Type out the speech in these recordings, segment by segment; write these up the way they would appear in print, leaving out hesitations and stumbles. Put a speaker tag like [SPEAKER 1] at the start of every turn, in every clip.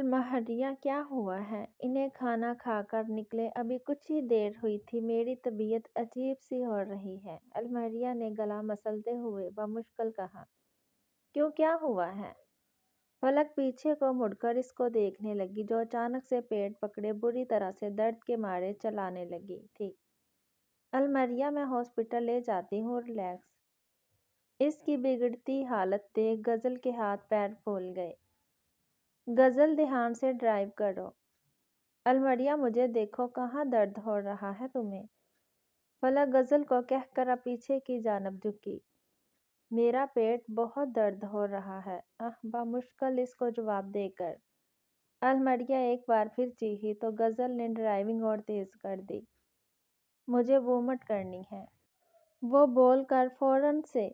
[SPEAKER 1] المہریہ کیا ہوا ہے؟ انہیں کھانا کھا کر نکلے ابھی کچھ ہی دیر ہوئی تھی، میری طبیعت عجیب سی ہو رہی ہے، المہریہ نے گلا مسلتے ہوئے بمشکل کہا۔ کیوں، کیا ہوا ہے؟ فلک پیچھے کو مڑ کر اس کو دیکھنے لگی جو اچانک سے پیٹ پکڑے بری طرح سے درد کے مارے چلانے لگی تھی۔ المہریہ میں ہاسپٹل لے جاتی ہوں، ریلیکس۔ اس کی بگڑتی حالت دیکھ غزل کے ہاتھ پیر پھول گئے۔ غزل دھیان سے ڈرائیو کرو۔ المہریہ مجھے دیکھو، کہاں درد ہو رہا ہے تمہیں؟ فلک غزل کو کہہ کر پیچھے کی جانب جھکی۔ میرا پیٹ بہت درد ہو رہا ہے، بمشکل اس کو جواب دے کر المہریہ ایک بار پھر چیخی تو غزل نے ڈرائیونگ اور تیز کر دی۔ مجھے وومٹ کرنی ہے، وہ بول کر فوراً سے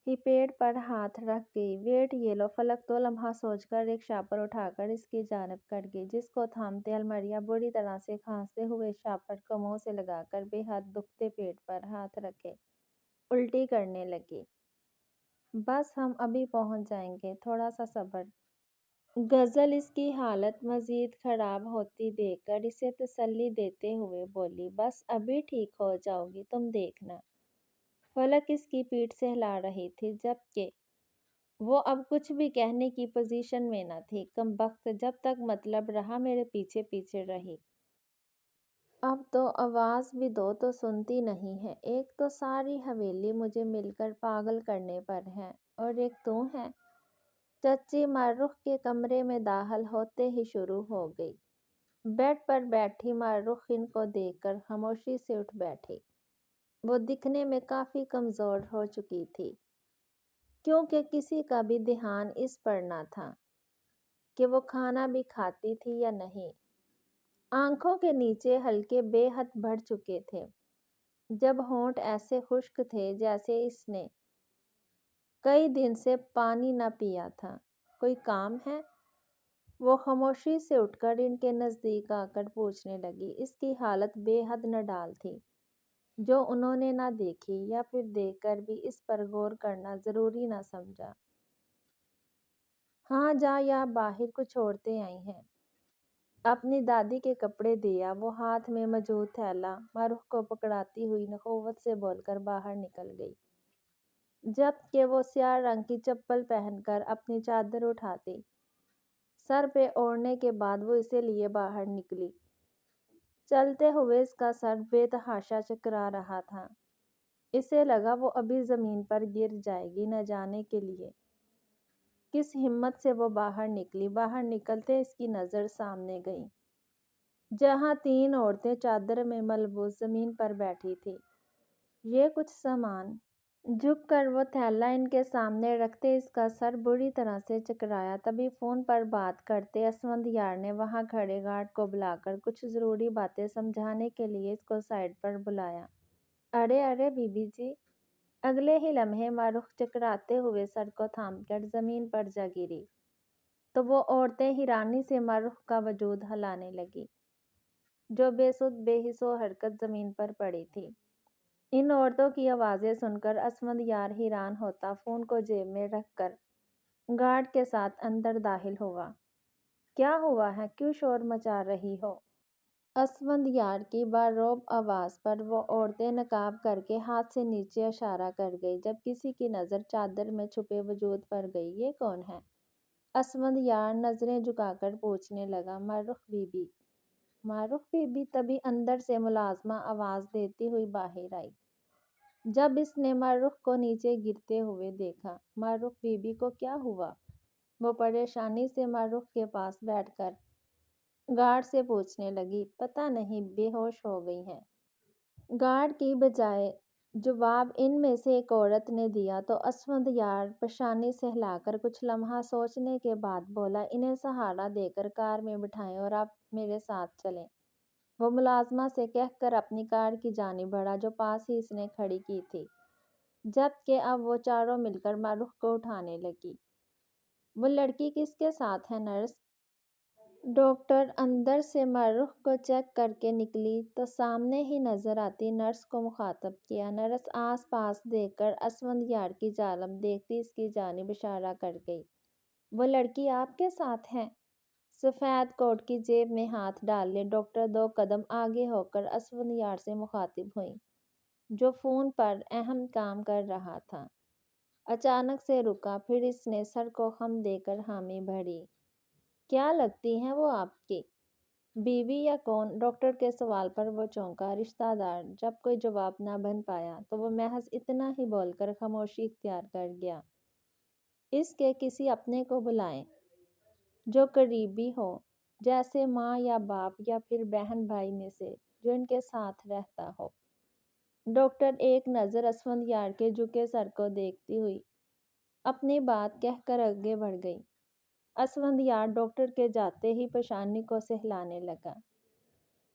[SPEAKER 1] ہی پیٹ پر ہاتھ رکھ گئی۔ ویٹ یہ لو۔ فلک تو لمحہ سوچ کر ایک شاپر اٹھا کر اس کی جانب کر گئی، جس کو تھامتے المہریہ بری طرح سے کھانستے ہوئے شاپر کو منہ سے لگا کر بے حد دکھتے پیٹ پر ہاتھ رکھے الٹی کرنے لگی۔ بس ہم ابھی پہنچ جائیں گے، تھوڑا سا صبر۔ غزل اس کی حالت مزید خراب ہوتی دیکھ کر اسے تسلی دیتے ہوئے بولی، بس ابھی ٹھیک ہو جاؤ گی، تم دیکھنا۔ فلک اس کی پیٹھ سے ہلا رہی تھی، جبکہ وہ اب کچھ بھی کہنے کی پوزیشن میں نہ تھی۔ کمبخت، جب تک مطلب رہا میرے پیچھے پیچھے رہی۔ اب تو آواز بھی دو تو سنتی نہیں ہے۔ ایک تو ساری حویلی مجھے مل کر پاگل کرنے پر ہے، اور ایک تو ہے۔ چچی مارخ کے کمرے میں داخل ہوتے ہی شروع ہو گئی۔ بیڈ پر بیٹھی مارخ ان کو دیکھ کر خاموشی سے اٹھ بیٹھی۔ وہ دکھنے میں کافی کمزور ہو چکی تھی، کیونکہ کسی کا بھی دھیان اس پر نہ تھا کہ وہ کھانا بھی کھاتی تھی یا نہیں۔ آنکھوں کے نیچے حلقے بے حد بڑھ چکے تھے، جب ہونٹ ایسے خشک تھے جیسے اس نے کئی دن سے پانی نہ پیا تھا۔ کوئی کام ہے؟ وہ خاموشی سے اٹھ کر ان کے نزدیک آ کر پوچھنے لگی۔ اس کی حالت بے حد نڈال تھی، جو انہوں نے نہ دیکھی یا پھر دیکھ کر بھی اس پر غور کرنا ضروری نہ سمجھا۔ ہاں، جا یا باہر کچھ عورتیں آئی ہیں، اپنی دادی کے کپڑے دیا۔ وہ ہاتھ میں موجود تھیلا مارخ کو پکڑاتی ہوئی نخوت سے بول کر باہر نکل گئی، جبکہ وہ سیاہ رنگ کی چپل پہن کر اپنی چادر اٹھاتی سر پہ اوڑھنے کے بعد وہ اسے لیے باہر نکلی۔ چلتے ہوئے اس کا سر بے تحاشا چکرا رہا تھا۔ اسے لگا وہ ابھی زمین پر گر جائے گی۔ نہ جانے کے لیے کس ہمت سے وہ باہر نکلی۔ باہر نکلتے اس کی نظر سامنے گئی، جہاں 3 عورتیں چادر میں ملبوس زمین پر بیٹھی تھیں۔ یہ کچھ سامان۔ جھک کر وہ تھیلا ان کے سامنے رکھتے اس کا سر بری طرح سے چکرایا۔ تبھی فون پر بات کرتے اسفندیار نے وہاں کھڑے گارڈ کو بلا کر کچھ ضروری باتیں سمجھانے کے لیے اس کو سائیڈ پر بلایا۔ ارے ارے بی بی جی! اگلے ہی لمحے مارخ چکراتے ہوئے سر کو تھام کر زمین پر جا گری، تو وہ عورتیں حیرانی سے مارخ کا وجود ہلانے لگی، جو بے سود بے حس و حرکت زمین پر پڑی تھی۔ ان عورتوں کی آوازیں سن کر اسفندیار حیران ہوتا فون کو جیب میں رکھ کر گارڈ کے ساتھ اندر داخل ہوا۔ کیا ہوا ہے؟ کیوں شور مچا رہی ہو؟ اسفندیار کی بارعب آواز پر وہ عورتیں نقاب کر کے ہاتھ سے نیچے اشارہ کر گئی، جب کسی کی نظر چادر میں چھپے وجود پر گئی۔ یہ کون ہے؟ اسفندیار نظریں جھکا کر پوچھنے لگا۔ مارخ بی بی۔ مارخ بی بی؟ تبھی اندر سے ملازمہ آواز دیتی ہوئی باہر آئی، جب اس نے مارخ کو نیچے گرتے ہوئے دیکھا۔ مارخ بی بی کو کیا ہوا؟ وہ پریشانی سے مارخ کے پاس بیٹھ کر گارڈ سے پوچھنے لگی۔ پتہ نہیں، بے ہوش ہو گئی ہیں۔ گارڈ کی بجائے جواب ان میں سے ایک عورت نے دیا تو اسفندیار پیشانی سے ہلا کر کچھ لمحہ سوچنے کے بعد بولا، انہیں سہارا دے کر کار میں بٹھائیں اور آپ میرے ساتھ چلیں۔ وہ ملازمہ سے کہہ کر اپنی کار کی جانب بڑھا، جو پاس ہی اس نے کھڑی کی تھی، جبکہ اب وہ چاروں مل کر مارخ کو اٹھانے لگی۔ وہ لڑکی کس کے ساتھ ہے نرس؟ ڈاکٹر اندر سے مارخ کو چیک کر کے نکلی تو سامنے ہی نظر آتی نرس کو مخاطب کیا۔ نرس آس پاس دیکھ کر اسفندیار کی جانب دیکھتی اس کی جانب اشارہ کر گئی۔ وہ لڑکی آپ کے ساتھ ہے؟ سفید کوٹ کی جیب میں ہاتھ ڈال لے ڈاکٹر 2 قدم آگے ہو کر اسفندیار سے مخاطب ہوئی جو فون پر اہم کام کر رہا تھا۔ اچانک سے رکا، پھر اس نے سر کو خم دے کر حامی بھری۔ کیا لگتی ہیں وہ آپ کی بیوی یا کون؟ ڈاکٹر کے سوال پر وہ چونکا۔ رشتہ دار۔ جب کوئی جواب نہ بن پایا تو وہ محض اتنا ہی بول کر خاموشی اختیار کر گیا۔ اس کے کسی اپنے کو بلائیں جو قریبی ہو، جیسے ماں یا باپ یا پھر بہن بھائی میں سے جو ان کے ساتھ رہتا ہو۔ ڈاکٹر ایک نظر اسفندیار کے جھکے سر کو دیکھتی ہوئی اپنی بات کہہ کر آگے بڑھ گئی۔ اسفندیار ڈاکٹر کے جاتے ہی پیشانی کو سہلانے لگا۔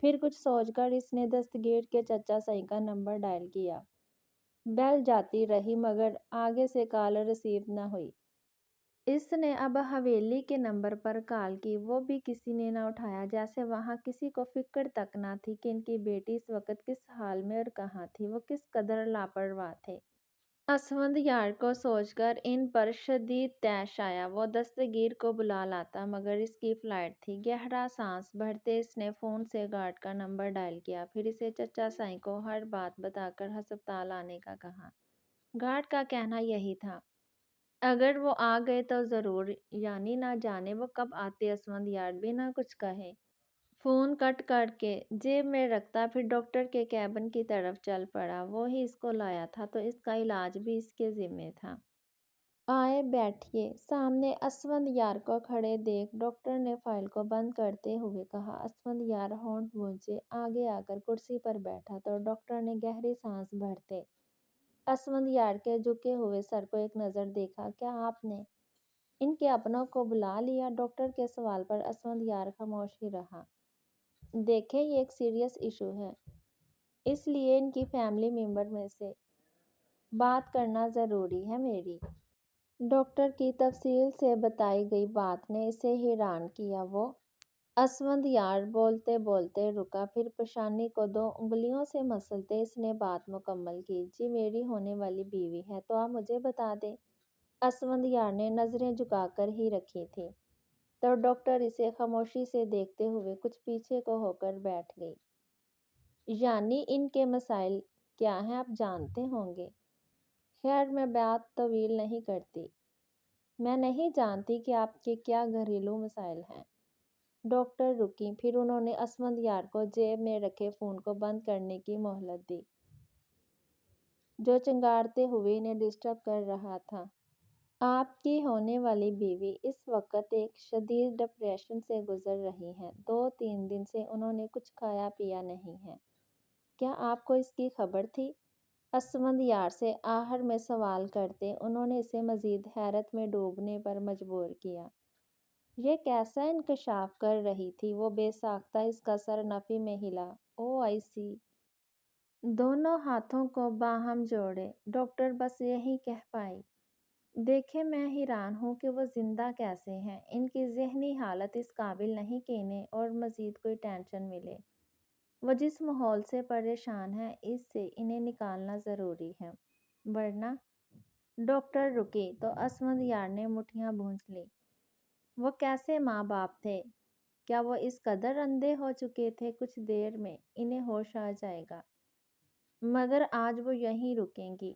[SPEAKER 1] پھر کچھ سوچ کر اس نے دستگیر کے چچا سائی کا نمبر ڈائل کیا۔ بیل جاتی رہی مگر آگے سے کال ریسیو نہ ہوئی۔ اس نے اب حویلی کے نمبر پر کال کی، وہ بھی کسی نے نہ اٹھایا، جیسے وہاں کسی کو فکر تک نہ تھی کہ ان کی بیٹی اس وقت کس حال میں اور کہاں تھی۔ وہ کس قدر لاپرواہ تھے۔ اسفندیار کو سوچ کر ان پر شدید طیش آیا۔ وہ دستگیر کو بلا لاتا مگر اس کی فلائٹ تھی۔ گہرا سانس بھرتے اس نے فون سے گارڈ کا نمبر ڈائل کیا، پھر اسے چچا سائی کو ہر بات بتا کر ہسپتال آنے کا کہا۔ گارڈ کا کہنا یہی تھا، اگر وہ آ گئے تو ضرور، یعنی نہ جانے وہ کب آتے۔ اسفندیار بنا کچھ کہے فون کٹ کر کے جیب میں رکھتا، پھر ڈاکٹر کے کیبن کی طرف چل پڑا۔ وہ ہی اس کو لایا تھا تو اس کا علاج بھی اس کے ذمے تھا۔ آئے بیٹھیے۔ سامنے اسفندیار کو کھڑے دیکھ ڈاکٹر نے فائل کو بند کرتے ہوئے کہا۔ اسفندیار ہونٹ بھونچے آگے آ کر کرسی پر بیٹھا تو ڈاکٹر نے گہری سانس بھرتے اسفندیار کے جھکے ہوئے سر کو ایک نظر دیکھا۔ کیا آپ نے ان کے اپنوں کو بلا لیا؟ ڈاکٹر کے سوال پر اسفندیار خاموش ہی رہا۔ دیکھیں یہ ایک سیریس ایشو ہے، اس لیے ان کی فیملی ممبر میں سے بات کرنا ضروری ہے میری۔ ڈاکٹر کی تفصیل سے بتائی گئی بات نے اسے حیران کیا۔ وہ اسفندیار بولتے بولتے رکا، پھر پیشانی کو 2 انگلیوں سے مسلتے اس نے بات مکمل کی۔ جی میری ہونے والی بیوی ہے تو آپ مجھے بتا دیں۔ اسفندیار نے نظریں جھکا کر ہی رکھی تھیں تو ڈاکٹر اسے خاموشی سے دیکھتے ہوئے کچھ پیچھے کو ہو کر بیٹھ گئی۔ یعنی ان کے مسائل کیا ہیں آپ جانتے ہوں گے؟ خیر میں بات طویل نہیں کرتی، میں نہیں جانتی کہ آپ کے کیا گھریلو مسائل ہیں۔ ڈاکٹر رکی، پھر انہوں نے اسفندیار کو جیب میں رکھے فون کو بند کرنے کی مہلت دی جو چنگاڑتے ہوئے انہیں ڈسٹرب کر رہا تھا۔ آپ کی ہونے والی بیوی اس وقت ایک شدید ڈپریشن سے گزر رہی ہیں۔ 2-3 دن سے انہوں نے کچھ کھایا پیا نہیں ہے۔ کیا آپ کو اس کی خبر تھی؟ اسفندیار سے آخر میں سوال کرتے انہوں نے اسے مزید حیرت میں ڈوبنے پر مجبور کیا۔ یہ کیسا انکشاف کر رہی تھی وہ بے ساختہ، اس کا سر نفی میں ہلا۔ او آئی سی۔ دونوں ہاتھوں کو باہم جوڑے ڈاکٹر بس یہی کہہ پائی۔ دیکھیں میں حیران ہوں کہ وہ زندہ کیسے ہیں۔ ان کی ذہنی حالت اس قابل نہیں کہ انہیں اور مزید کوئی ٹینشن ملے۔ وہ جس ماحول سے پریشان ہیں اس سے انہیں نکالنا ضروری ہے، ورنہ۔ ڈاکٹر رکی تو اسفندیار نے مٹھیاں بھونج لیں۔ وہ کیسے ماں باپ تھے؟ کیا وہ اس قدر اندھے ہو چکے تھے؟ کچھ دیر میں انہیں ہوش آ جائے گا، مگر آج وہ یہیں رکیں گی۔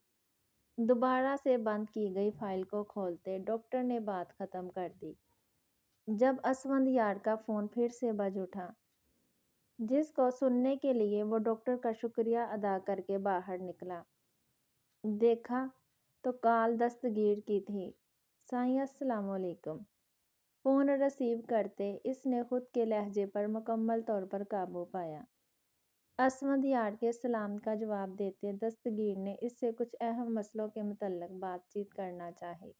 [SPEAKER 1] دوبارہ سے بند کی گئی فائل کو کھولتے ڈاکٹر نے بات ختم کر دی جب اسفندیار کا فون پھر سے بج اٹھا، جس کو سننے کے لیے وہ ڈاکٹر کا شکریہ ادا کر کے باہر نکلا۔ دیکھا تو کال دستگیر کی تھی۔ سائیں السلام علیکم۔ فون ریسیو کرتے اس نے خود کے لہجے پر مکمل طور پر قابو پایا۔ اسفندیار کے سلام کا جواب دیتے دستگیر نے اس سے کچھ اہم مسئلوں کے متعلق بات چیت کرنا چاہی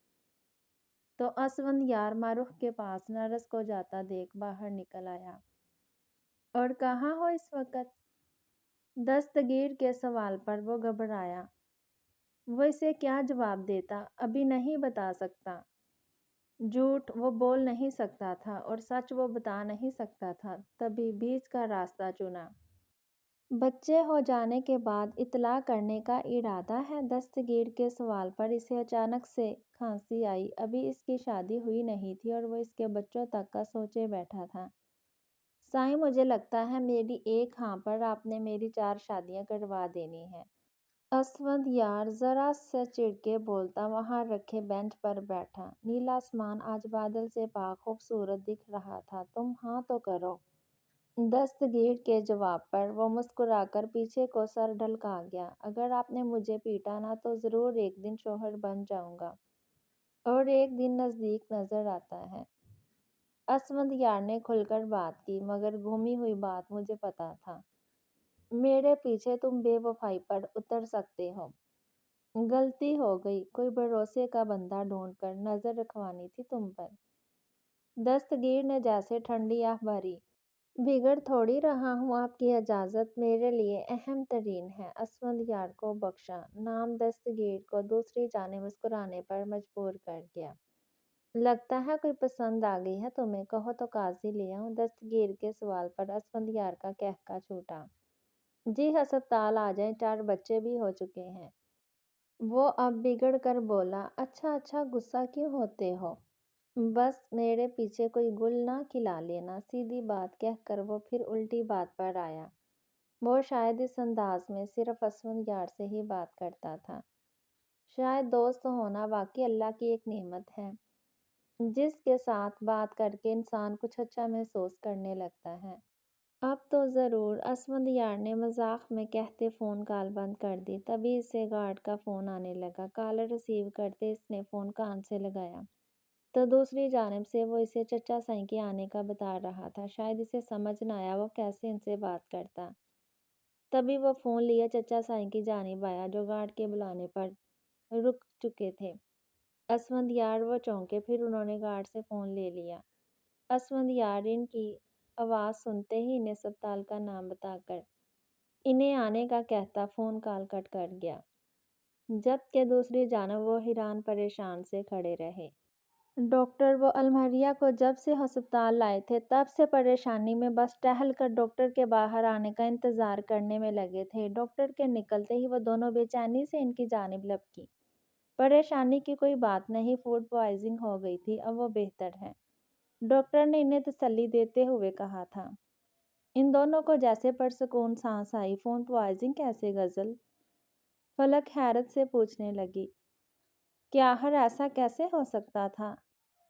[SPEAKER 1] تو اسفندیار معروف کے پاس نرس کو جاتا دیکھ باہر نکل آیا۔ اور کہاں ہو اس وقت؟ دستگیر کے سوال پر وہ گھبرایا۔ وہ اسے کیا جواب دیتا؟ ابھی نہیں بتا سکتا۔ جھوٹ وہ بول نہیں سکتا تھا اور سچ وہ بتا نہیں سکتا تھا، تبھی بیچ کا راستہ چنا۔ بچے ہو جانے کے بعد اطلاع کرنے کا ارادہ ہے؟ دستگیر کے سوال پر اسے اچانک سے کھانسی آئی۔ ابھی اس کی شادی ہوئی نہیں تھی اور وہ اس کے بچوں تک کا سوچے بیٹھا تھا۔ سائیں، مجھے لگتا ہے میری ایک ہاں پر آپ نے میری 4 شادیاں کروا دینی ہیں۔ اسفندیار ذرا سا چڑ کے بولتا وہاں رکھے بینچ پر بیٹھا۔ نیلا آسمان آج بادل سے پاک خوبصورت دکھ رہا تھا۔ تم ہاں تو کرو۔ دستگیر کے جواب پر وہ مسکرا کر پیچھے کو سر ڈھلکا گیا۔ اگر آپ نے مجھے پیٹا نہ تو ضرور ایک دن شوہر بن جاؤں گا، اور ایک دن نزدیک نظر آتا ہے۔ اسفندیار نے کھل کر بات کی، مگر گھومی ہوئی بات مجھے پتا تھا۔ میرے پیچھے تم بے وفائی پر اتر سکتے ہو۔ غلطی ہو گئی، کوئی بھروسے کا بندہ ڈھونڈ کر نظر رکھوانی تھی تم پر۔ دستگیر نے جیسے ٹھنڈی آہ بھری۔ بگڑ تھوڑی رہا ہوں، آپ کی اجازت میرے لیے اہم ترین ہے۔ اسفندیار کو بخشا نام دستگیر کو دوسری جانب مسکرانے پر مجبور کر گیا۔ لگتا ہے کوئی پسند آ گئی ہے تمہیں، کہو تو قاضی لے آؤں۔ دستگیر کے سوال پر اسفندیار کا قہقہ چھوٹا۔ جی ہسپتال آ جائیں، 4 بچے بھی ہو چکے ہیں۔ وہ اب بگڑ کر بولا۔ اچھا غصہ کیوں ہوتے ہو؟ بس میرے پیچھے کوئی گل نہ کھلا لینا۔ سیدھی بات کہہ کر وہ پھر الٹی بات پر آیا۔ وہ شاید اس انداز میں صرف اسفندیار سے ہی بات کرتا تھا۔ شاید دوست ہونا واقعی اللہ کی ایک نعمت ہے، جس کے ساتھ بات کر کے انسان کچھ اچھا محسوس کرنے لگتا ہے۔ اب تو ضرور، اسفندیار نے مذاق میں کہتے فون کال بند کر دی۔ تبھی اسے گارڈ کا فون آنے لگا۔ کالر ریسیو کرتے اس نے فون کان سے لگایا تو دوسری جانب سے وہ اسے چچا سائیں کے آنے کا بتا رہا تھا۔ شاید اسے سمجھ نہ آیا وہ کیسے ان سے بات کرتا۔ تبھی وہ فون لیے چچا سائیں کی جانب آیا، جو گارڈ کے بلانے پر رک چکے تھے۔ اسفندیار وہ چونکے، پھر انہوں نے گارڈ سے فون لے لیا۔ اسفندیار ان کی آواز سنتے ہی انہیں ہسپتال کا نام بتا کر انہیں آنے کا کہتا فون کال کٹ کر گیا، جبکہ دوسری جانب وہ حیران پریشان سے کھڑے رہے۔ ڈاکٹر وہ المہریہ کو جب سے ہسپتال لائے تھے تب سے پریشانی میں بس ٹہل کر ڈاکٹر کے باہر آنے کا انتظار کرنے میں لگے تھے۔ ڈاکٹر کے نکلتے ہی وہ دونوں بے چینی سے ان کی جانب لپکی۔ پریشانی کی کوئی بات نہیں، فوڈ پوائزنگ ہو گئی تھی، اب وہ بہتر ہے، ڈاکٹر نے انہیں تسلی دیتے ہوئے کہا تھا۔ ان دونوں کو جیسے پرسکون سانس آئی۔ فوڈ پوائزنگ کیسے غزل؟ فلک حیرت سے پوچھنے لگی۔ کیا ہر ایسا کیسے ہو سکتا تھا؟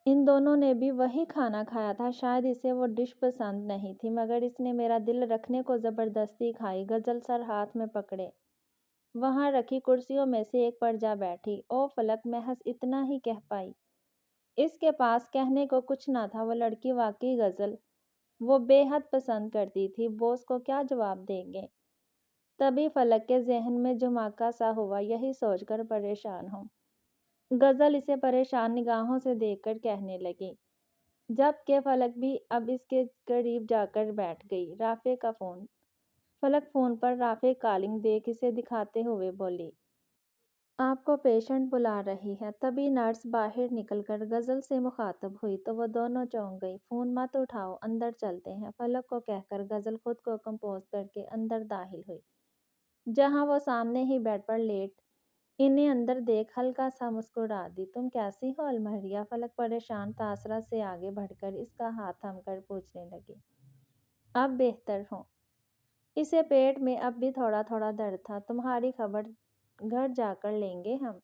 [SPEAKER 1] ان دونوں نے بھی وہی کھانا کھایا تھا، شاید اسے وہ ڈش پسند نہیں تھی، مگر اس نے میرا دل رکھنے کو زبردستی کھائی۔ غزل سر ہاتھ میں پکڑے وہاں رکھی کرسیوں میں سے ایک پر جا بیٹھی۔ او فلک، محض اتنا ہی کہہ پائی۔ اس کے پاس کہنے کو کچھ نہ تھا۔ وہ لڑکی واقعی غزل وہ بے حد پسند کرتی تھی، بوس کو کیا جواب دیں گے؟ تبھی فلک کے ذہن میں جھماکا سا ہوا، یہی سوچ کر پریشان ہوں۔ غزل اسے پریشان نگاہوں سے دیکھ کر کہنے لگی، جبکہ فلک بھی اب اس کے قریب جا کر بیٹھ گئی۔ رافع کا فون۔ فلک فون پر رافع کالنگ دیکھ اسے دکھاتے ہوئے بولی، آپ کو پیشنٹ بلا رہی ہے۔ تبھی نرس باہر نکل کر غزل سے مخاطب ہوئی تو وہ دونوں چونک گئی۔ فون مت اٹھاؤ، اندر چلتے ہیں، فلک کو کہہ کر غزل خود کو کمپوز کر کے اندر داخل ہوئی، جہاں وہ سامنے ہی بیڈ پر لیٹ انہیں اندر دیکھ ہلکا سا مسکرا دی۔ تم کیسی ہو المہریہ؟ فلک پریشان تاثرات سے آگے بڑھ کر اس کا ہاتھ تھام کر پوچھنے لگی۔ اب بہتر ہوں۔ اسے پیٹ میں اب بھی تھوڑا تھوڑا درد تھا۔ تمہاری خبر گھر جا کر لیں گے ہم،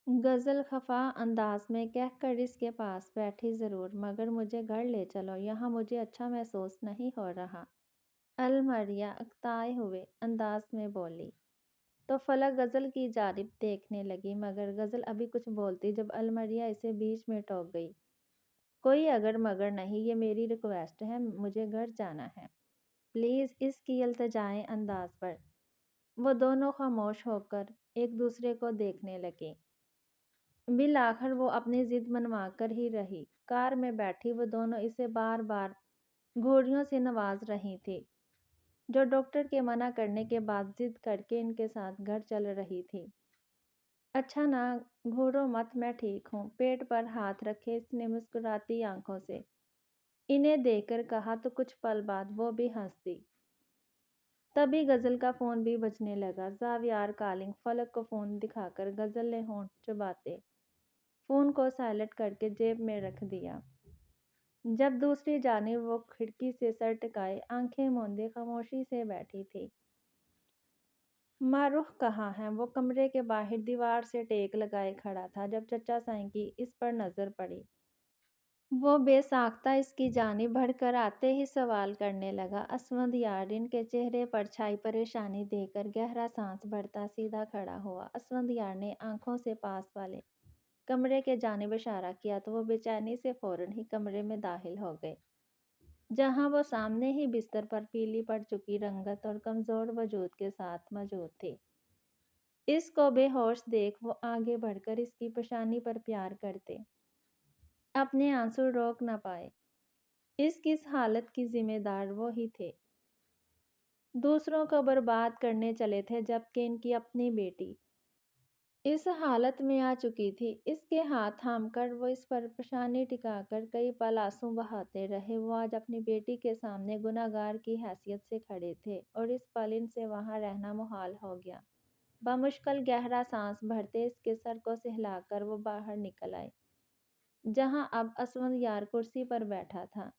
[SPEAKER 1] غزل خفا انداز میں کہہ کر اس کے پاس بیٹھی۔ ضرور، مگر مجھے گھر لے چلو، یہاں مجھے اچھا محسوس نہیں ہو رہا، المہریہ اکتائے ہوئے انداز میں بولی۔ تو فلک غزل کی جانب دیکھنے لگی، مگر غزل ابھی کچھ بولتی جب المہریہ اسے بیچ میں ٹوک گئی۔ کوئی اگر مگر نہیں، یہ میری ریکویسٹ ہے، مجھے گھر جانا ہے، پلیز۔ اس کی التجائے انداز پر وہ دونوں خاموش ہو کر ایک دوسرے کو دیکھنے لگے۔ بالآخر وہ اپنی ضد منوا کر ہی رہی۔ کار میں بیٹھی وہ دونوں اسے بار بار گھوڑیوں سے نواز رہی تھی، جو ڈاکٹر کے منع کرنے کے بعد ضد کر کے ان کے ساتھ گھر چل رہی تھی۔ اچھا نہ گھوڑو مت، میں ٹھیک ہوں، پیٹ پر ہاتھ رکھے اس نے مسکراتی آنکھوں سے انہیں دیکھ کر کہا تو کچھ پل بعد وہ بھی ہنس دی۔ تبھی غزل کا فون بھی بجنے لگا۔ زاویار کالنگ۔ فلک کو فون دکھا کر غزل نے ہونٹ چباتے فون کو سائلنٹ کر کے جیب میں رکھ دیا۔ جب دوسری جانب وہ کھڑکی سے سر ٹکائے آنکھیں موندے خاموشی سے بیٹھی تھی۔ معروف کہاں ہے؟ وہ کمرے کے باہر دیوار سے ٹیک لگائے کھڑا تھا۔ جب چچا سائیں کی اس پر نظر پڑی، وہ بے ساختہ اس کی جانب بڑھ کر آتے ہی سوال کرنے لگا۔ اسفندیار کے چہرے پر چھائی پریشانی دیکھ کر گہرا سانس بھرتا سیدھا کھڑا ہوا۔ اسفندیار نے آنکھوں سے پاس والے کمرے کے جانب اشارہ کیا تو وہ بے چینی سے فوراً ہی کمرے میں داخل ہو گئے، جہاں وہ سامنے ہی بستر پر پیلی پڑ چکی رنگت اور کمزور وجود کے ساتھ موجود تھی۔ اس کو بے ہوش دیکھ وہ آگے بڑھ کر اس کی پیشانی پر پیار کرتے اپنے آنسو روک نہ پائے۔ اس کی اس حالت کی ذمہ دار وہی تھے، دوسروں کو برباد کرنے چلے تھے، جبکہ ان کی اپنی بیٹی اس حالت میں آ چکی تھی۔ اس کے ہاتھ تھام کر وہ اس پر پیشانی ٹکا کر کئی پل آنسو بہاتے رہے۔ وہ آج اپنی بیٹی کے سامنے گنہگار کی حیثیت سے کھڑے تھے اور اس پل ان سے وہاں رہنا محال ہو گیا۔ بمشکل گہرا سانس بھرتے اس کے سر کو سہلا کر وہ باہر نکل آئے، جہاں اب اسفندیار کرسی پر بیٹھا تھا۔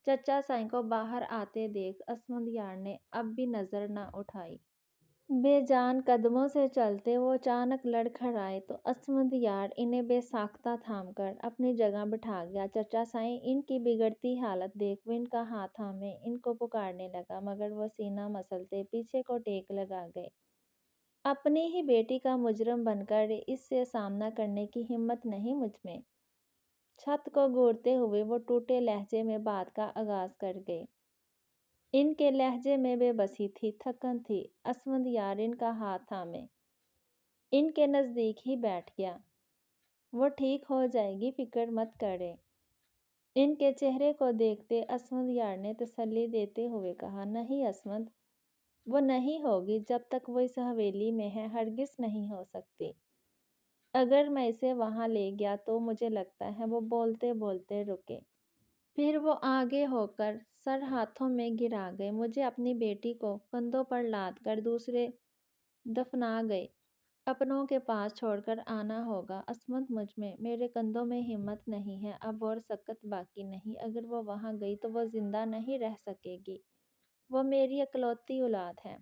[SPEAKER 1] چچا سائیں کو باہر آتے دیکھ اسفندیار نے اب بھی نظر نہ اٹھائی۔ بے جان قدموں سے چلتے وہ اچانک لڑکھڑائے تو اسفندیار انہیں بے ساختہ تھام کر اپنی جگہ بٹھا گیا۔ چچا سائیں ان کی بگڑتی حالت دیکھ وہ ان کا ہاتھ تھامے ان کو پکارنے لگا، مگر وہ سینہ مسلتے پیچھے کو ٹیک لگا گئے۔ اپنی ہی بیٹی کا مجرم بن کر اس سے سامنا کرنے کی ہمت نہیں مجھ میں؟ چھت کو گھورتے ہوئے وہ ٹوٹے لہجے میں بات کا آغاز کر گئے۔ ان کے لہجے میں بے بسی تھی، تھکن تھی۔ اسفندیار ان کا ہاتھ تھامے ان کے نزدیک ہی بیٹھ گیا۔ وہ ٹھیک ہو جائے گی، فکر مت کریں۔ ان کے چہرے کو دیکھتے اسفندیار نے تسلی دیتے ہوئے کہا، نہیں اسفند، وہ نہیں ہوگی۔ جب تک وہ اس حویلی میں ہے ہرگز نہیں ہو سکتی۔ اگر میں اسے وہاں لے گیا تو مجھے لگتا ہے۔ وہ بولتے بولتے رکے، پھر وہ آگے ہو کر سر ہاتھوں میں گرا گئے۔ مجھے اپنی بیٹی کو کندھوں پر لاد کر دوسرے دفنا گئے اپنوں کے پاس چھوڑ کر آنا ہوگا۔ اسفند، مجھ میں، میرے کندھوں میں ہمت نہیں ہے، اب اور سکت باقی نہیں۔ اگر وہ وہاں گئی تو وہ زندہ نہیں رہ سکے گی۔ وہ میری اکلوتی اولاد ہے۔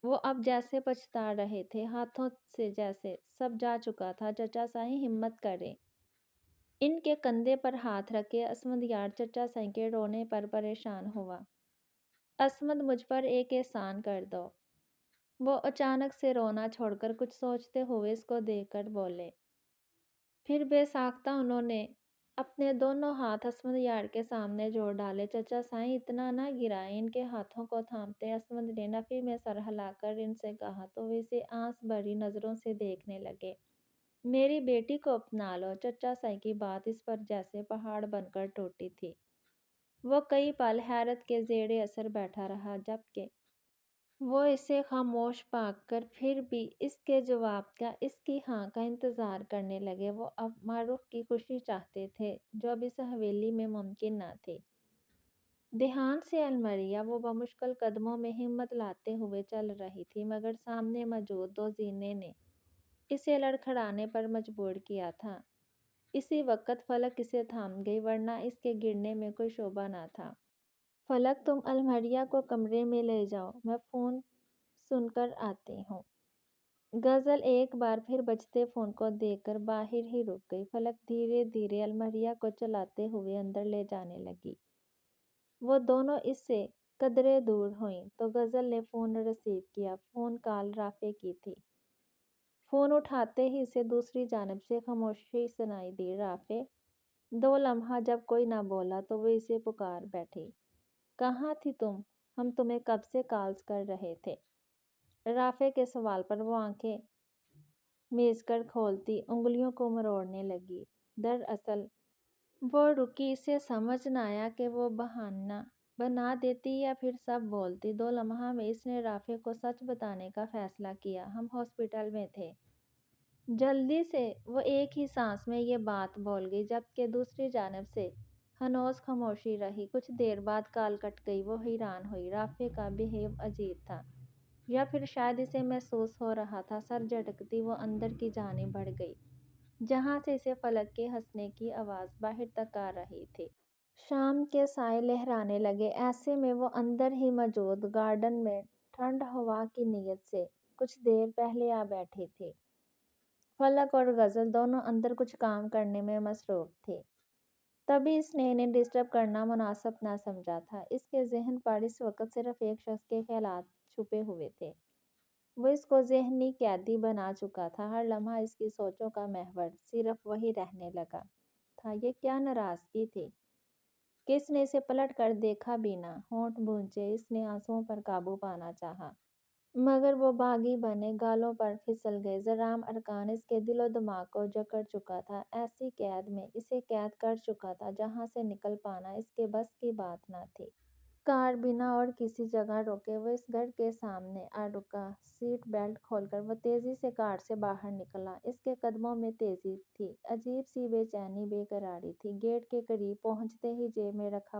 [SPEAKER 1] وہ اب جیسے پچھتا رہے تھے، ہاتھوں سے جیسے سب جا چکا تھا۔ چچا سائیں ہمت کریں۔ ان کے کندھے پر ہاتھ رکھے اسفندیار چچا سائیں کے رونے پر پریشان ہوا۔ اسفند، مجھ پر ایک احسان کر دو۔ وہ اچانک سے رونا چھوڑ کر کچھ سوچتے ہوئے اس کو دیکھ کر بولے۔ پھر بے ساختہ انہوں نے اپنے دونوں ہاتھ اسفندیار کے سامنے جوڑ ڈالے۔ چچا سائیں اتنا نہ گرائیں۔ ان کے ہاتھوں کو تھامتے اسفند نے نفی میں سر ہلا کر ان سے کہا تو وہ اسے آنس بھری نظروں سے دیکھنے لگے۔ میری بیٹی کو اپنا لو۔ چچا سائیں کی بات اس پر جیسے پہاڑ بن کر ٹوٹی تھی۔ وہ کئی پل حیرت کے زیر اثر بیٹھا رہا، جبکہ وہ اسے خاموش پا کر پھر بھی اس کے جواب کا، اس کی ہاں کا انتظار کرنے لگے۔ وہ اب معروف کی خوشی چاہتے تھے، جو اب اس حویلی میں ممکن نہ تھی۔ دھیان سے الماریہ وہ بمشکل قدموں میں ہمت لاتے ہوئے چل رہی تھی، مگر سامنے موجود دو زینے نے اسے لڑکھڑانے پر مجبور کیا تھا۔ اسی وقت فلک اسے تھام گئی، ورنہ اس کے گرنے میں کوئی شبہ نہ تھا۔ فلک، تم الماریہ کو کمرے میں لے جاؤ، میں فون سن کر آتی ہوں۔ غزل ایک بار پھر بجتے فون کو دیکھ کر باہر ہی رک گئی۔ فلک دھیرے دھیرے الماریہ کو چلاتے ہوئے اندر لے جانے لگی۔ وہ دونوں اس سے قدرے دور ہوئیں تو غزل نے فون ریسیو کیا۔ فون کال رافع کی تھی۔ فون اٹھاتے ہی اسے دوسری جانب سے خاموشی سنائی دی۔ رافع، 2 لمحہ جب کوئی نہ بولا تو وہ اسے پکار بیٹھی۔ کہاں تھی تم؟ ہم تمہیں کب سے کالز کر رہے تھے۔ رافع کے سوال پر وہ آنکھیں میز کر کھولتی انگلیوں کو مروڑنے لگی۔ دراصل وہ رکی، اسے سمجھ نہ آیا کہ وہ بہانہ بنا دیتی یا پھر سب بولتی۔ 2 لمحہ میں اس نے رافع کو سچ بتانے کا فیصلہ کیا۔ ہم ہاسپٹل میں تھے۔ جلدی سے وہ ایک ہی سانس میں یہ بات بول گئی، جبکہ دوسری جانب سے ہنوز خاموشی رہی۔ کچھ دیر بعد کال کٹ گئی۔ وہ حیران ہوئی۔ رافع کا بہیو عجیب تھا، یا پھر شاید اسے محسوس ہو رہا تھا۔ سر جھٹکتی وہ اندر کی جانب بڑھ گئی۔ جہاں سے اسے فلک کے ہنسنے کی آواز باہر تک آ رہی تھی۔ شام کے سائے لہرانے لگے، ایسے میں وہ اندر ہی موجود گارڈن میں ٹھنڈ ہوا کی نیت سے کچھ دیر پہلے آ بیٹھی تھی۔ فلک اور غزل دونوں اندر کچھ کام کرنے میں مصروف تھے، تبھی اس نے انہیں ڈسٹرب کرنا مناسب نہ سمجھا تھا۔ اس کے ذہن پر اس وقت صرف ایک شخص کے خیالات چھپے ہوئے تھے، وہ اس کو ذہنی قیدی بنا چکا تھا۔ ہر لمحہ اس کی سوچوں کا محور صرف وہی رہنے لگا تھا۔ یہ کیا ناراضگی تھی کہ اس نے اسے پلٹ کر دیکھا بھی نہ۔ ہونٹ بھونچے اس نے آنسوؤں پر قابو پانا چاہا، مگر وہ باغی بنے، گالوں پر پھسل گئے۔ جرام ارکان اس کے دل و دماغ کو جکڑ چکا تھا، ایسی قید میں اسے قید کر چکا تھا جہاں سے نکل پانا اس کے بس کی بات نہ تھی۔ کار بنا اور کسی جگہ روکے وہ اس گھر کے سامنے آ رکا۔ سیٹ بیلٹ کھول کر وہ تیزی سے کار سے باہر نکلا۔ اس کے قدموں میں تیزی تھی، عجیب سی بے چینی، بے قراری تھی۔ گیٹ کے قریب پہنچتے ہی جیب میں رکھا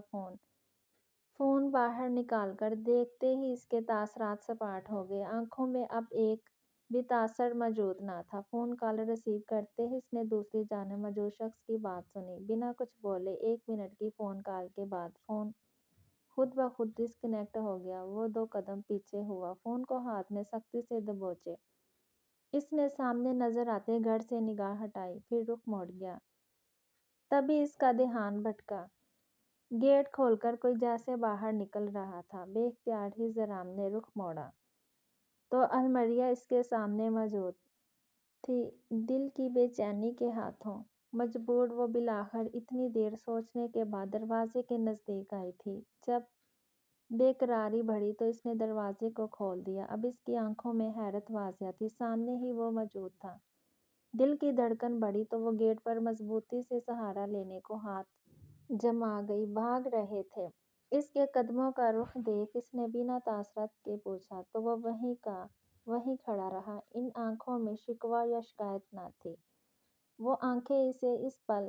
[SPEAKER 1] فون باہر نکال کر دیکھتے ہی اس کے تاثرات سپاٹ ہو گئے۔ آنکھوں میں اب ایک بھی تاثر موجود نہ تھا۔ فون کال ریسیو کرتے ہی اس نے دوسری جانب موجود شخص کی بات سنی۔ بنا کچھ بولے 1 منٹ کی فون کال کے بعد فون خود بخود ڈسکنیکٹ ہو گیا۔ وہ 2 قدم پیچھے ہوا، فون کو ہاتھ میں سختی سے دبوچے اس نے سامنے نظر آتے گھر سے نگاہ ہٹائی، پھر رخ موڑ گیا۔ تبھی اس کا دھیان بھٹکا۔ گیٹ کھول کر کوئی جیسے باہر نکل رہا تھا۔ بے اختیار ہی جرام نے رخ موڑا تو المریہ اس کے سامنے موجود تھی۔ دل کی بے چینی کے ہاتھوں مجبور وہ بالآخر اتنی دیر سوچنے کے بعد دروازے کے نزدیک آئی تھی۔ جب بے قراری بڑھی تو اس نے دروازے کو کھول دیا۔ اب اس کی آنکھوں میں حیرت واضح تھی، سامنے ہی وہ موجود تھا۔ دل کی دھڑکن بڑھی تو وہ گیٹ پر مضبوطی سے سہارا لینے کو ہاتھ جما گئی۔ بھاگ رہے تھے۔ اس کے قدموں کا رخ دیکھ اس نے بنا تاثرات کے پوچھا تو وہ وہیں کا وہیں کھڑا رہا۔ ان آنکھوں میں شکوہ یا شکایت نہ تھی، وہ آنکھیں اسے اس پل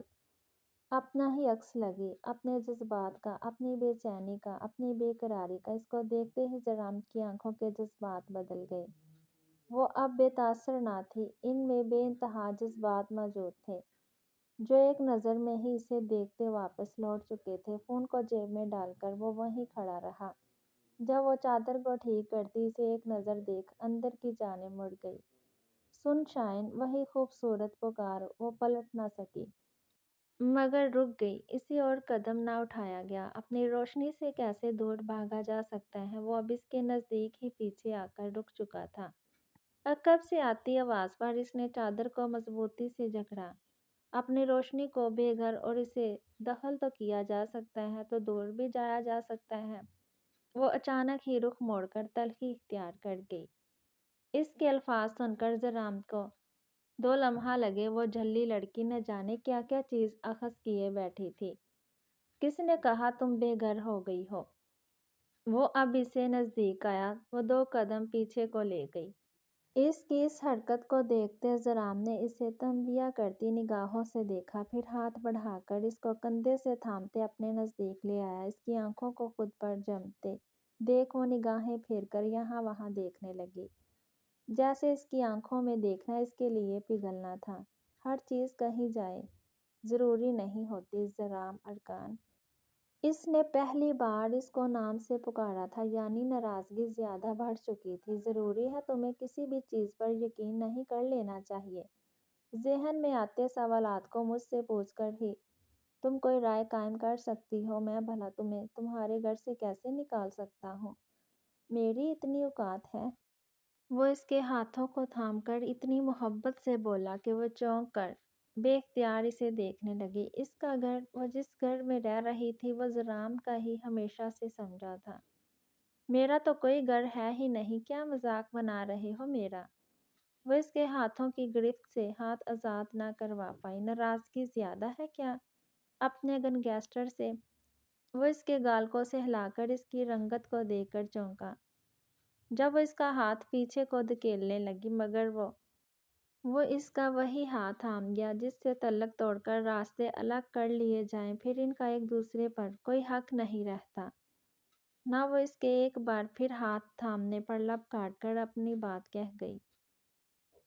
[SPEAKER 1] اپنا ہی عکس لگی، اپنے جذبات کا، اپنی بے چینی کا، اپنی بے قراری کا۔ اس کو دیکھتے ہی جرام کی آنکھوں کے جذبات بدل گئے۔ وہ اب بے تاثر نہ تھی، ان میں بے انتہا جذبات موجود تھے جو ایک نظر میں ہی اسے دیکھتے واپس لوٹ چکے تھے۔ فون کو جیب میں ڈال کر وہ وہیں کھڑا رہا۔ جب وہ چادر کو ٹھیک کرتی اسے ایک نظر دیکھ اندر کی جانب مڑ گئی۔ سن شائن، وہی خوبصورت پکار، وہ پلٹ نہ سکی مگر رک گئی۔ اسے اور قدم نہ اٹھایا گیا۔ اپنی روشنی سے کیسے دور بھاگا جا سکتا ہے؟ وہ اب اس کے نزدیک ہی پیچھے آ کر رک چکا تھا۔ عقب سے آتی آواز پر اس نے چادر کو مضبوطی سے جکڑا۔ اپنی روشنی کو بے گھر اور اسے دخل تو کیا جا سکتا ہے تو دور بھی جایا جا سکتا ہے۔ وہ اچانک ہی رخ موڑ کر تلخی اختیار کر گئی۔ اس کے الفاظ سن کر جرام کو 2 لمحہ لگے۔ وہ جھلی لڑکی نہ جانے کیا کیا چیز اخذ کیے بیٹھی تھی۔ کس نے کہا تم بے گھر ہو گئی ہو؟ وہ اب اسے نزدیک آیا، وہ 2 قدم پیچھے کو لے گئی۔ اس کی اس حرکت کو دیکھتے جرام نے اسے تنبیہ کرتی نگاہوں سے دیکھا، پھر ہاتھ بڑھا کر اس کو کندھے سے تھامتے اپنے نزدیک لے آیا۔ اس کی آنکھوں کو خود پر جمتے دیکھ وہ نگاہیں پھیر کر یہاں وہاں دیکھنے لگی، جیسے اس کی آنکھوں میں دیکھنا اس کے لیے پگھلنا تھا۔ ہر چیز کہیں جائے ضروری نہیں ہوتی جرام ارکان۔ اس نے پہلی بار اس کو نام سے پکارا تھا، یعنی ناراضگی زیادہ بڑھ چکی تھی۔ ضروری ہے تمہیں کسی بھی چیز پر یقین نہیں کر لینا چاہیے؟ ذہن میں آتے سوالات کو مجھ سے پوچھ کر ہی تم کوئی رائے قائم کر سکتی ہو؟ میں بھلا تمہیں تمہارے گھر سے کیسے نکال سکتا ہوں؟ میری اتنی اوقات ہے؟ وہ اس کے ہاتھوں کو تھام کر اتنی محبت سے بولا کہ وہ چونک کر بے اختیار اسے دیکھنے لگی۔ اس کا گھر، وہ جس گھر میں رہ رہی تھی، وہ جرام کا ہی ہمیشہ سے سمجھا تھا۔ میرا تو کوئی گھر ہے ہی نہیں، کیا مذاق بنا رہے ہو میرا؟ وہ اس کے ہاتھوں کی گرفت سے ہاتھ آزاد نہ کروا پائی۔ ناراضگی زیادہ ہے کیا؟ اپنے گینگسٹر سے؟ وہ اس کے گال کو سہلا کر اس کی رنگت کو دیکھ کر چونکا جب وہ اس کا ہاتھ پیچھے کو دھکیلنے لگی، مگر وہ اس کا وہی ہاتھ تھام گیا جس سے تعلق توڑ کر راستے الگ کر لیے جائیں، پھر ان کا ایک دوسرے پر کوئی حق نہیں رہتا۔ نہ وہ اس کے ایک بار پھر ہاتھ تھامنے پر لب کاٹ کر اپنی بات کہہ گئی۔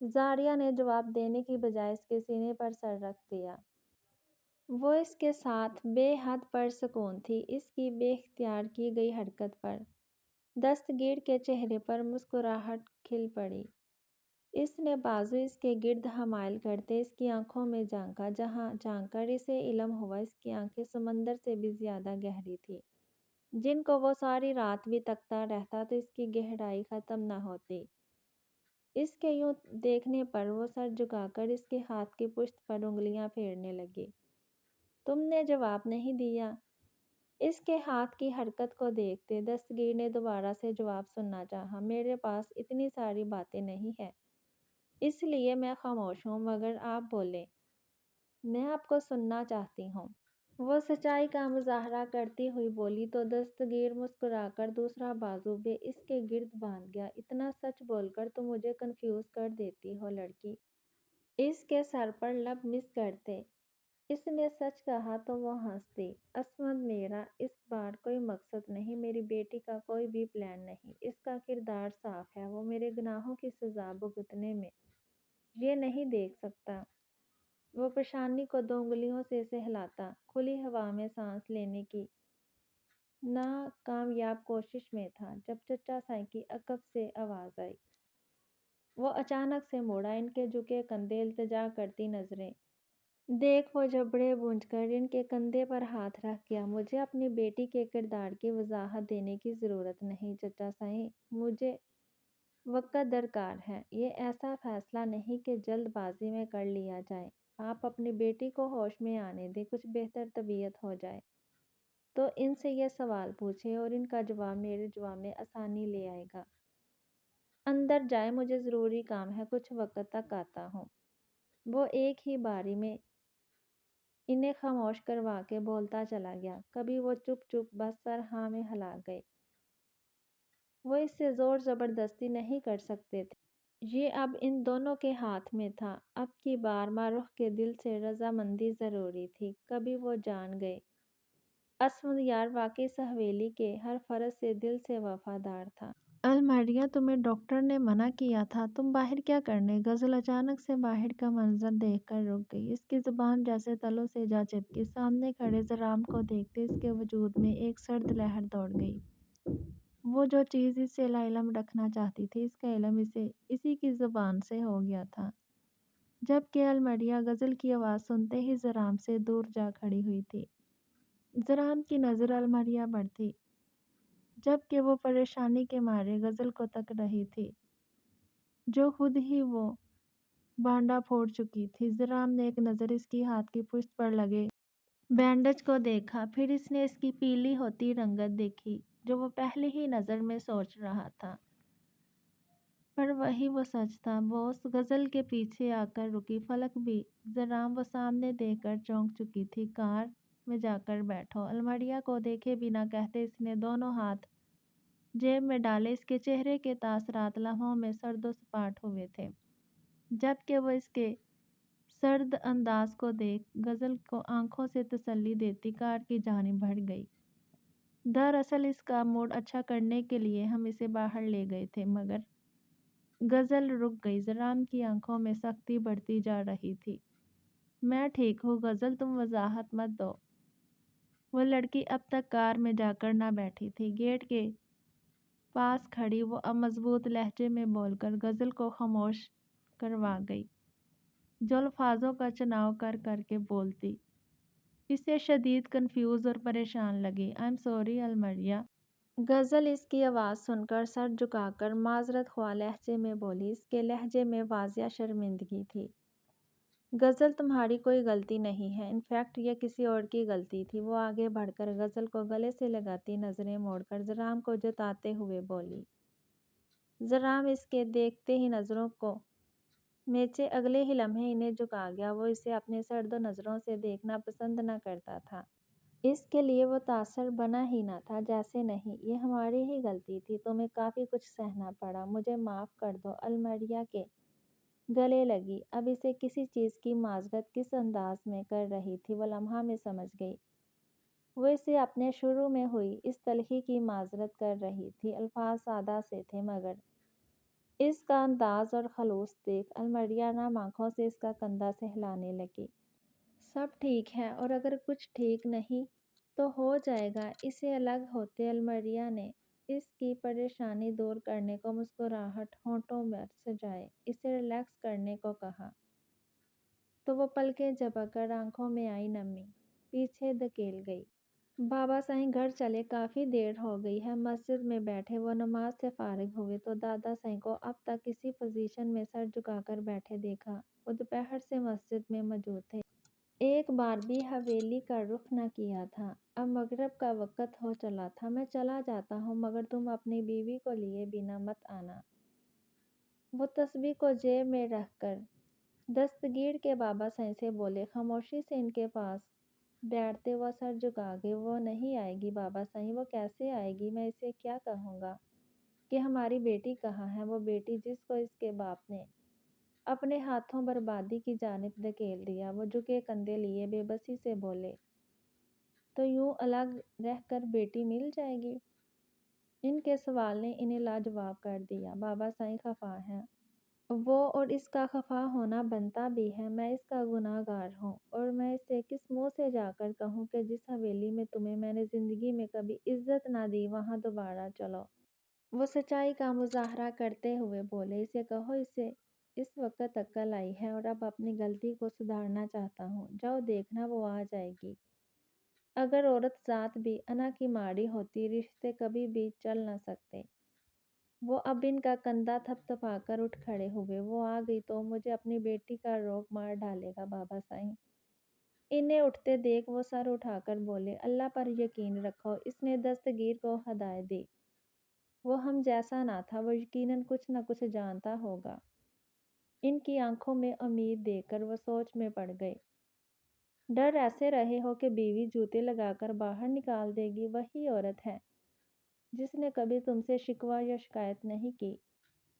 [SPEAKER 1] زاریہ نے جواب دینے کی بجائے اس کے سینے پر سر رکھ دیا۔ وہ اس کے ساتھ بے حد پرسکون تھی، اس کی بے اختیار کی گئی حرکت پر دستگیر کے چہرے پر مسکراہٹ کھل پڑی۔ اس نے بازو اس کے گرد حمائل کرتے اس کی آنکھوں میں جھانکا، جہاں جھانک کر اسے علم ہوا اس کی آنکھیں سمندر سے بھی زیادہ گہری تھیں، جن کو وہ ساری رات بھی تکتا رہتا تو اس کی گہرائی ختم نہ ہوتی۔ اس کے یوں دیکھنے پر وہ سر جھکا کر اس کے ہاتھ کی پشت پر انگلیاں پھیرنے لگی۔ تم نے جواب نہیں دیا؟ اس کے ہاتھ کی حرکت کو دیکھتے دستگیر نے دوبارہ سے جواب سننا چاہا۔ میرے پاس اتنی ساری باتیں نہیں ہیں، اس لیے میں خاموش ہوں، مگر آپ بولیں، میں آپ کو سننا چاہتی ہوں۔ وہ سچائی کا مظاہرہ کرتی ہوئی بولی تو دستگیر مسکرا کر دوسرا بازو بھی اس کے گرد باندھ گیا۔ اتنا سچ بول کر تم مجھے کنفیوز کر دیتی ہو لڑکی۔ اس کے سر پر لب مس کرتے اس نے سچ کہا تو وہ ہنس دی۔ عصمت، میرا اس بار کوئی مقصد نہیں، میری بیٹی کا کوئی بھی پلان نہیں۔ اس کا کردار صاف ہے، وہ میرے گناہوں کی سزا بھگتنے میں یہ نہیں دیکھ سکتا۔ وہ پیشانی کو 2 انگلیوں سے ہلاتا کھلی ہوا میں سانس لینے کی ناکامیاب کوشش میں تھا، جب چچا سائیں کی عقب سے آواز آئی۔ وہ اچانک سے مڑا، ان کے جھکے کندھے التجا کرتی نظریں دیکھ وہ جبڑے بھونج کر ان کے کندھے پر ہاتھ رکھ گیا۔ مجھے اپنی بیٹی کے کردار کی وضاحت دینے کی ضرورت نہیں چچا سائیں، مجھے وقت درکار ہے۔ یہ ایسا فیصلہ نہیں کہ جلد بازی میں کر لیا جائے۔ آپ اپنی بیٹی کو ہوش میں آنے دیں، کچھ بہتر طبیعت ہو جائے تو ان سے یہ سوال پوچھیں اور ان کا جواب میرے جواب میں آسانی لے آئے گا۔ اندر جائیں، مجھے ضروری کام ہے، کچھ وقت تک آتا ہوں۔ وہ ایک ہی باری میں انہیں خاموش کروا کے بولتا چلا گیا۔ کبھی وہ چپ چپ بس سر ہاں میں ہلا گئے۔ وہ اس سے زور زبردستی نہیں کر سکتے تھے، یہ اب ان دونوں کے ہاتھ میں تھا۔ اب کی بار ماروخ کے دل سے رضامندی ضروری تھی۔ کبھی وہ جان گئے عصمت یار واقعی اس حویلی کے ہر فرد سے دل سے وفادار تھا۔ الماریہ، تمہیں ڈاکٹر نے منع کیا تھا، تم باہر کیا کرنے؟ غزل اچانک سے باہر کا منظر دیکھ کر رک گئی۔ اس کی زبان جیسے تلوں سے جا چپکی۔ سامنے کھڑے زرام کو دیکھتے اس کے وجود میں ایک سرد لہر دوڑ گئی۔ وہ جو چیز اس سے لاعلم رکھنا چاہتی تھی، اس کا علم اسے اسی کی زبان سے ہو گیا تھا۔ جبکہ الماریہ غزل کی آواز سنتے ہی زرام سے دور جا کھڑی ہوئی تھی۔ زرام کی نظر الماریہ پر تھی، جبکہ وہ پریشانی کے مارے غزل کو تک رہی تھی، جو خود ہی وہ بانڈا پھوڑ چکی تھی۔ زرام نے ایک نظر اس کی ہاتھ کی پشت پر لگے بینڈیج کو دیکھا، پھر اس نے اس کی پیلی ہوتی رنگت دیکھی، جو وہ پہلی ہی نظر میں سوچ رہا تھا۔ پر وہی وہ سچ تھا۔ بوس غزل کے پیچھے آ کر رکی۔ فلک بھی زرام وہ سامنے دیکھ کر چونک چکی تھی۔ کار میں جا کر بیٹھو۔ الماریہ کو دیکھے بنا کہتے اس نے دونوں ہاتھ جیب میں ڈالے۔ اس کے چہرے کے تاثرات لمحوں میں سرد و سپاٹ ہوئے تھے، جبکہ وہ اس کے سرد انداز کو دیکھ غزل کو آنکھوں سے تسلی دیتی کار کی جانب بڑھ گئی۔ دراصل اس کا موڈ اچھا کرنے کے لیے ہم اسے باہر لے گئے تھے، مگر غزل رک گئی۔ زرام کی آنکھوں میں سختی بڑھتی جا رہی تھی۔ میں ٹھیک ہوں غزل، تم وضاحت مت دو۔ وہ لڑکی اب تک کار میں جا کر نہ بیٹھی تھی، گیٹ کے پاس کھڑی۔ وہ اب مضبوط لہجے میں بول کر غزل کو خاموش کروا گئی، جو الفاظوں کا چناؤ کر کر کے بولتی اسے شدید کنفیوز اور پریشان لگی۔ "I am sorry الماریہ"۔ غزل اس کی آواز سن کر سر جھکا کر معذرت خواہ لہجے میں بولی۔ اس کے لہجے میں واضح شرمندگی تھی۔ غزل، تمہاری کوئی غلطی نہیں ہے، انفیکٹ یہ کسی اور کی غلطی تھی۔ وہ آگے بڑھ کر غزل کو گلے سے لگاتی نظریں موڑ کر زرام کو جتاتے ہوئے بولی۔ زرام اس کے دیکھتے ہی نظروں کو میچے اگلے ہی لمحے انہیں جھکا گیا۔ وہ اسے اپنی سرد نظروں سے دیکھنا پسند نہ کرتا تھا۔ اس کے لیے وہ تاثر بنا ہی نہ تھا۔ جیسے نہیں، یہ ہماری ہی غلطی تھی، تمہیں کافی کچھ سہنا پڑا، مجھے معاف کر دو۔ الماریہ کے گلے لگی۔ اب اسے کسی چیز کی معذرت کس انداز میں کر رہی تھی وہ لمحہ میں سمجھ گئی۔ وہ اسے اپنے شروع میں ہوئی اس تلخی کی معذرت کر رہی تھی۔ الفاظ سادہ سے تھے، مگر اس کا انداز اور خلوص دیکھ المریا نرم آنکھوں سے اس کا کندھا سہلانے لگی۔ سب ٹھیک ہے، اور اگر کچھ ٹھیک نہیں تو ہو جائے گا۔ اسے الگ ہوتے المریا نے اس کی پریشانی دور کرنے کو مسکراہٹ ہونٹوں میں سجائے اسے ریلیکس کرنے کو کہا تو وہ پلکیں جھپک کر آنکھوں میں آئی نمی پیچھے دھکیل گئی۔ بابا سائیں گھر چلے، کافی دیر ہو گئی ہے۔ مسجد میں بیٹھے وہ نماز سے فارغ ہوئے تو دادا سائیں کو اب تک کسی پوزیشن میں سر جھکا کر بیٹھے دیکھا۔ وہ دوپہر سے مسجد میں موجود تھے، ایک بار بھی حویلی کا رخ نہ کیا تھا۔ اب مغرب کا وقت ہو چلا تھا۔ میں چلا جاتا ہوں، مگر تم اپنی بیوی کو لیے بنا مت آنا۔ وہ تسبیح کو جیب میں رکھ کر دستگیر کے بابا سائیں سے بولے۔ خاموشی سے ان کے پاس بیٹھتے وہ سر جھکا گئے۔ وہ نہیں آئے گی بابا سائیں، وہ کیسے آئے گی؟ میں اسے کیا کہوں گا کہ ہماری بیٹی کہاں ہے؟ وہ بیٹی جس کو اس کے باپ نے اپنے ہاتھوں بربادی کی جانب دھکیل دیا۔ وہ جھکے کندھے لیے بے بسی سے بولے، تو یوں الگ رہ کر بیٹی مل جائے گی؟ ان کے سوال نے انہیں لاجواب کر دیا۔ بابا سائیں خفا ہیں، وہ اور اس کا خفا ہونا بنتا بھی ہے۔ میں اس کا گناہ گار ہوں، اور میں اسے کس منہ سے جا کر کہوں کہ جس حویلی میں تمہیں میں نے زندگی میں کبھی عزت نہ دی وہاں دوبارہ چلو۔ وہ سچائی کا مظاہرہ کرتے ہوئے بولے، اسے کہو اسے اس وقت عقل آئی ہے اور اب اپنی غلطی کو سدھارنا چاہتا ہوں۔ جاؤ دیکھنا وہ آ جائے گی۔ اگر عورت ذات بھی انا کی ماڑی ہوتی، رشتے کبھی بھی چل نہ سکتے۔ وہ اب ان کا کندھا تھپ تھپا کر اٹھ کھڑے ہوئے۔ وہ آ گئی تو مجھے اپنی بیٹی کا روگ مار ڈالے گا بابا سائیں۔ انہیں اٹھتے دیکھ وہ سر اٹھا کر بولے، اللہ پر یقین رکھو۔ اس نے دستگیر کو ہدایت دی، وہ ہم جیسا نہ تھا، وہ یقیناً کچھ نہ کچھ جانتا ہوگا۔ ان کی آنکھوں میں امید دیکھ کر وہ سوچ میں پڑ گئے۔ ڈر ایسے رہے ہو کہ بیوی جوتے لگا کر باہر نکال دے گی؟ وہی عورت ہے جس نے کبھی تم سے شکوہ یا شکایت نہیں کی۔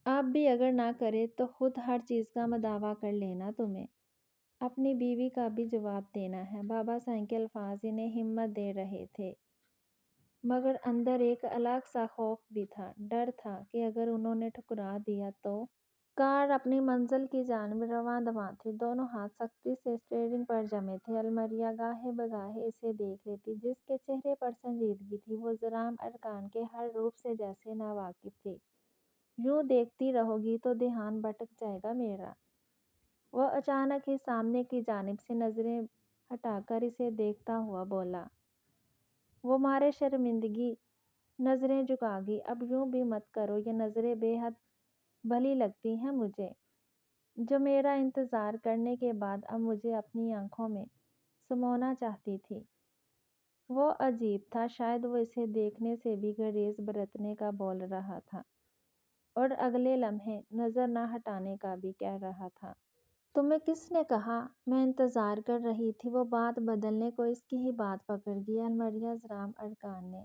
[SPEAKER 1] اب بھی اگر نہ کرے تو خود ہر چیز کا مداوا کر لینا تمہیں اپنی بیوی کا بھی جواب دینا ہے۔ بابا سائیں کے الفاظ انہیں ہمت دے رہے تھے، مگر اندر ایک الگ سا خوف بھی تھا۔ ڈر تھا کہ اگر انہوں نے ٹھکرا دیا تو کار اپنی منزل کی جانب رواں دواں تھی۔ دونوں ہاتھ سختی سے اسٹیئرنگ پر جمے تھے۔ المریا گاہے بگاہے اسے دیکھ لیتی، جس کے چہرے پر سنجیدگی تھی۔ وہ جرائم ارکان کے ہر روپ سے جیسے ناواقف تھی۔ یوں دیکھتی رہو گی تو دھیان بھٹک جائے گا میرا۔ وہ اچانک ہی سامنے کی جانب سے نظریں ہٹا کر اسے دیکھتا ہوا بولا۔ وہ مارے شرمندگی نظریں جھکا گئی۔ اب یوں بھی مت کرو، یہ نظریں بے حد بھلی لگتی ہیں مجھے، جو میرا انتظار کرنے کے بعد اب مجھے اپنی آنکھوں میں سمونا چاہتی تھی۔ وہ عجیب تھا، شاید وہ اسے دیکھنے سے بھی گریز برتنے کا بول رہا تھا اور اگلے لمحے نظر نہ ہٹانے کا بھی کہہ رہا تھا۔ تمہیں کس نے کہا میں انتظار کر رہی تھی؟ وہ بات بدلنے کو اس کی ہی بات پکڑ گئی۔ المریا جرائم ارکان نے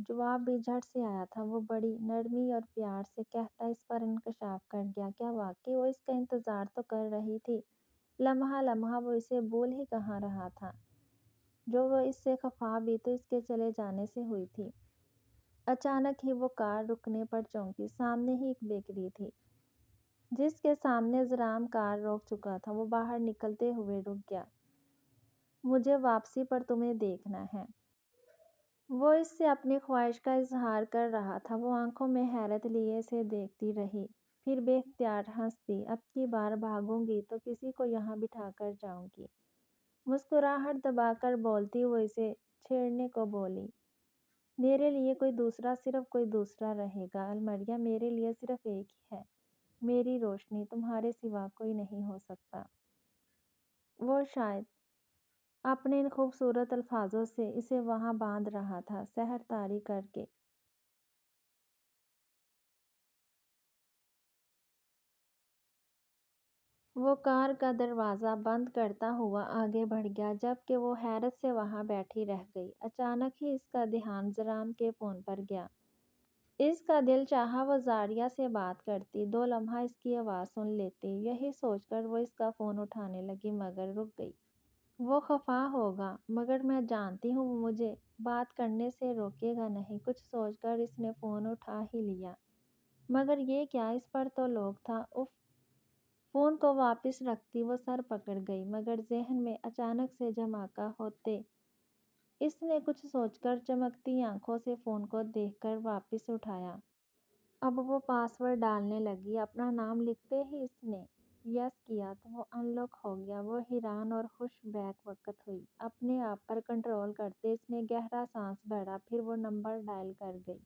[SPEAKER 1] جواب بھی جھٹ سے آیا تھا۔ وہ بڑی نرمی اور پیار سے کہتا اس پر انکشاف کر گیا، کیا واقعی وہ اس کا انتظار تو کر رہی تھی؟ لمحہ لمحہ وہ اسے بھول ہی کہاں رہا تھا۔ جو وہ اس سے خفا بھی تو اس کے چلے جانے سے ہوئی تھی۔ اچانک ہی وہ کار رکنے پر چونکی۔ سامنے ہی ایک بیکری تھی جس کے سامنے جرائم کار روک چکا تھا۔ وہ باہر نکلتے ہوئے رک گیا۔ مجھے واپسی پر تمہیں دیکھنا ہے۔ وہ اس سے اپنی خواہش کا اظہار کر رہا تھا۔ وہ آنکھوں میں حیرت لیے اسے دیکھتی رہی، پھر بے اختیار ہنس دی۔ اب کی بار بھاگوں گی تو کسی کو یہاں بٹھا کر جاؤں گی۔ مسکراہٹ دبا کر بولتی وہ اسے چھیڑنے کو بولی، میرے لیے کوئی دوسرا، صرف کوئی دوسرا رہے گا المریا، میرے لیے صرف ایک ہی ہے، میری روشنی، تمہارے سوا کوئی نہیں ہو سکتا۔ وہ شاید اپنے ان خوبصورت الفاظوں سے اسے وہاں باندھ رہا تھا، سحر طاری کر کے۔ وہ کار کا دروازہ بند کرتا ہوا آگے بڑھ گیا، جبکہ وہ حیرت سے وہاں بیٹھی رہ گئی۔ اچانک ہی اس کا دھیان جرائم کے فون پر گیا۔ اس کا دل چاہا وہ زاریہ سے بات کرتی، 2 لمحہ اس کی آواز سن لیتی۔ یہی سوچ کر وہ اس کا فون اٹھانے لگی، مگر رک گئی۔ وہ خفا ہوگا، مگر میں جانتی ہوں وہ مجھے بات کرنے سے روکے گا نہیں۔ کچھ سوچ کر اس نے فون اٹھا ہی لیا۔ مگر یہ کیا، اس پر تو لاک تھا۔ اف! فون کو واپس رکھتی وہ سر پکڑ گئی، مگر ذہن میں اچانک سے جھماکا ہوتے اس نے کچھ سوچ کر چمکتی آنکھوں سے فون کو دیکھ کر واپس اٹھایا۔ اب وہ پاس ورڈ ڈالنے لگی۔ اپنا نام لکھتے ہی اس نے یس کیا تو وہ ان لاک ہو گیا۔ وہ حیران اور خوش بیک وقت ہوئی۔ اپنے آپ پر کنٹرول کرتے اس نے گہرا سانس بھرا، پھر وہ نمبر ڈائل کر گئی۔